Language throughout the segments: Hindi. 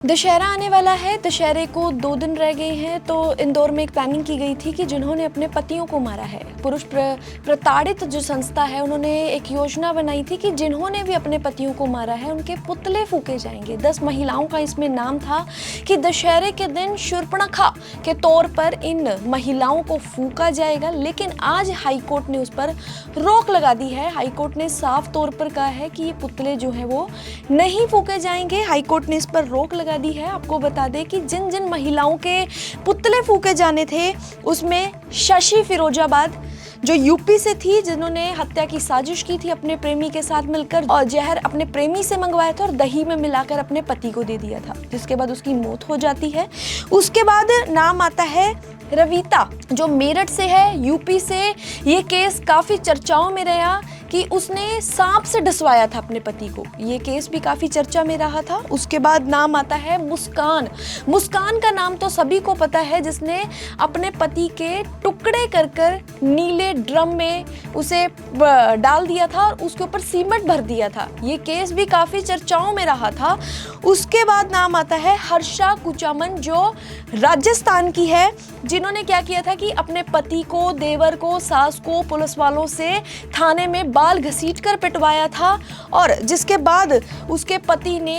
दशहरा आने वाला है। दशहरे को 2 दिन रह गए हैं, तो इंदौर में एक प्लानिंग की गई थी कि जिन्होंने अपने पतियों को मारा है, पुरुष प्रताड़ित जो संस्था है, उन्होंने एक योजना बनाई थी कि जिन्होंने भी अपने पतियों को मारा है उनके पुतले फूके जाएंगे। 10 महिलाओं का इसमें नाम था कि दशहरे के दिन शूर्पणखा के तौर पर इन महिलाओं को फूका जाएगा। लेकिन आज हाईकोर्ट ने उस पर रोक लगा दी है। हाईकोर्ट ने साफ तौर पर कहा है कि ये पुतले जो है वो नहीं फूके जाएंगे। हाईकोर्ट ने इस पर रोक लगा दी है। आपको बता दें कि जिन जिन महिलाओं के पुतले फूके जाने थे उसमें शशि फिरोजाबाद जो यूपी से थी, जिन्होंने हत्या की साजिश की थी अपने प्रेमी के साथ मिलकर, और जहर अपने प्रेमी से मंगवाया था और दही में मिलाकर अपने पति को दे दिया था, जिसके बाद उसकी मौत हो जाती है। उसके बाद नाम आता है रविता, जो मेरठ से है, यूपी से। ये केस काफी चर्चाओं में रहा कि उसने सांप से डसवाया था अपने पति को। ये केस भी काफी चर्चा में रहा था। उसके बाद नाम आता है मुस्कान। मुस्कान का नाम तो सभी को पता है, जिसने अपने पति के टुकड़े कर कर नीले ड्रम में उसे डाल दिया था और उसके ऊपर सीमेंट भर दिया था। ये केस भी काफी चर्चाओं में रहा था। उसके बाद नाम आता है हर्षा कुचामन, जो राजस्थान की है, जिन्होंने क्या किया था कि अपने पति को, देवर को, सास को पुलिस वालों से थाने में बाल घसीटकर पिटवाया था, और जिसके बाद उसके पति ने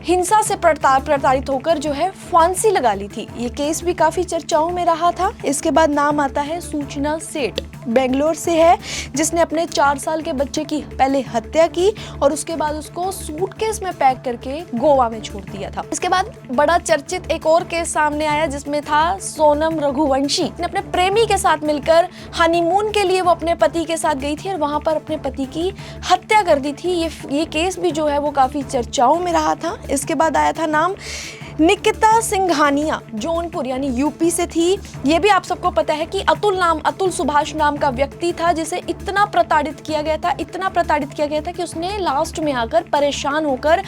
हिंसा से प्रताड़ित होकर जो है फांसी लगा ली थी। ये केस भी काफी चर्चाओं में रहा था। इसके बाद नाम आता है सूचना सेठ, बेंगलोर से है, जिसने अपने 4 साल के बच्चे की पहले हत्या की और उसके बाद उसको सूटकेस में पैक करके गोवा में छोड़ दिया था। इसके बाद बड़ा चर्चित एक और केस सामने आया, जिसमें था सोनम रघुवंशी ने अपने प्रेमी के साथ मिलकर हनीमून के लिए वो अपने पति के साथ गई थी और वहां पर अपने पति की हत्या कर दी थी। ये केस भी जो है वो काफी चर्चाओं में रहा था। इसके बाद आया था नाम निकिता सिंघानिया, जौनपुर यानी यूपी से थी। ये भी आप सबको पता है कि अतुल सुभाष नाम का व्यक्ति था, जिसे इतना प्रताड़ित किया गया था कि उसने लास्ट में आकर परेशान होकर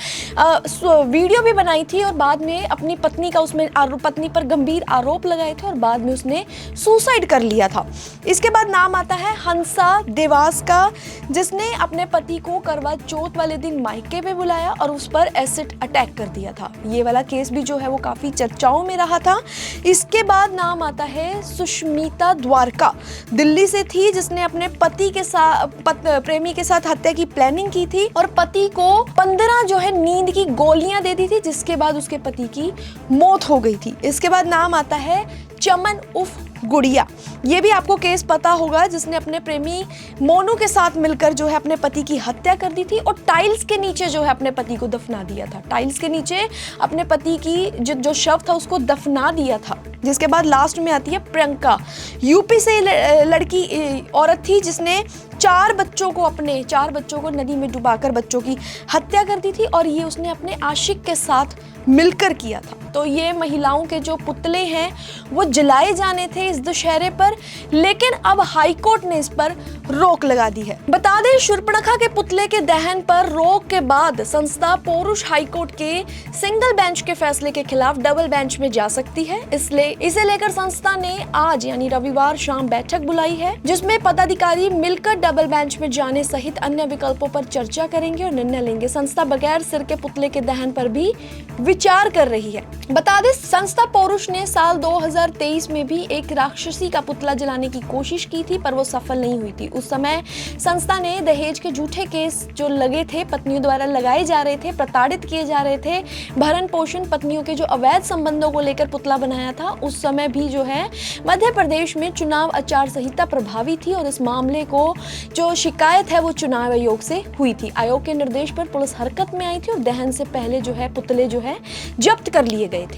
वीडियो भी बनाई थी और बाद में अपनी पत्नी पर गंभीर आरोप लगाए थे और बाद में उसने सुसाइड कर लिया था। इसके बाद नाम आता है हंसा देवास का, जिसने अपने पति को करवा चौथ वाले दिन मायके पे बुलाया और उस पर एसिड अटैक कर दिया था। ये वाला केस भी जो है वो काफी चर्चाओं में रहा था। इसके बाद नाम आता है सुष्मिता द्वारका, दिल्ली से थी, जिसने अपने पति के साथ प्रेमी के साथ हत्या की प्लानिंग की थी और पति को 15 जो है नींद की गोलियां दे दी थी, जिसके बाद उसके पति की मौत हो गई थी। इसके बाद नाम आता है चमन उफ गुड़िया। ये भी आपको केस पता होगा, जिसने अपने प्रेमी मोनू के साथ मिलकर जो है अपने पति की हत्या कर दी थी और टाइल्स के नीचे जो है अपने पति को दफना दिया था। टाइल्स के नीचे अपने पति की जो शव था उसको दफना दिया था। जिसके बाद लास्ट में आती है प्रियंका, यूपी से लड़की औरत थी, जिसने 4 बच्चों को नदी में डुबाकर बच्चों की हत्या कर दी थी और ये उसने अपने आशिक के साथ मिलकर किया था। तो ये महिलाओं के जो पुतले हैं वो जलाए जाने थे इस दशहरे पर, लेकिन अब हाईकोर्ट ने इस पर रोक लगा दी है। बता दें, शूर्पणखा के पुतले के दहन पर रोक के बाद संस्था पौरुष हाईकोर्ट के सिंगल बेंच के फैसले के खिलाफ डबल बेंच में जा सकती है। इसलिए इसे लेकर संस्था ने आज यानी रविवार शाम बैठक बुलाई है, जिसमें पदाधिकारी मिलकर डबल बेंच में जाने सहित अन्य विकल्पों पर चर्चा करेंगे और निर्णय लेंगे। संस्था बगैर सिर के पुतले के दहन पर भी विचार कर रही है। बता दें, संस्था पौरुष ने साल 2023 में भी एक राक्षसी का पुतला जलाने की कोशिश की थी, पर वो सफल नहीं हुई थी। उस समय संस्था ने दहेज के झूठे केस जो लगे थे, पत्नियों द्वारा लगाए जा रहे थे, प्रताड़ित किए जा रहे थे, भरण पोषण, पत्नियों के जो अवैध संबंधों को लेकर पुतला बनाया था। उस समय भी जो है मध्य प्रदेश में चुनाव आचार संहिता प्रभावी थी और इस मामले को जो शिकायत है वो चुनाव आयोग से हुई थी। आयोग के निर्देश पर पुलिस हरकत में आई थी और दहन से पहले जो है पुतले जो है जब्त कर लिए गए थे।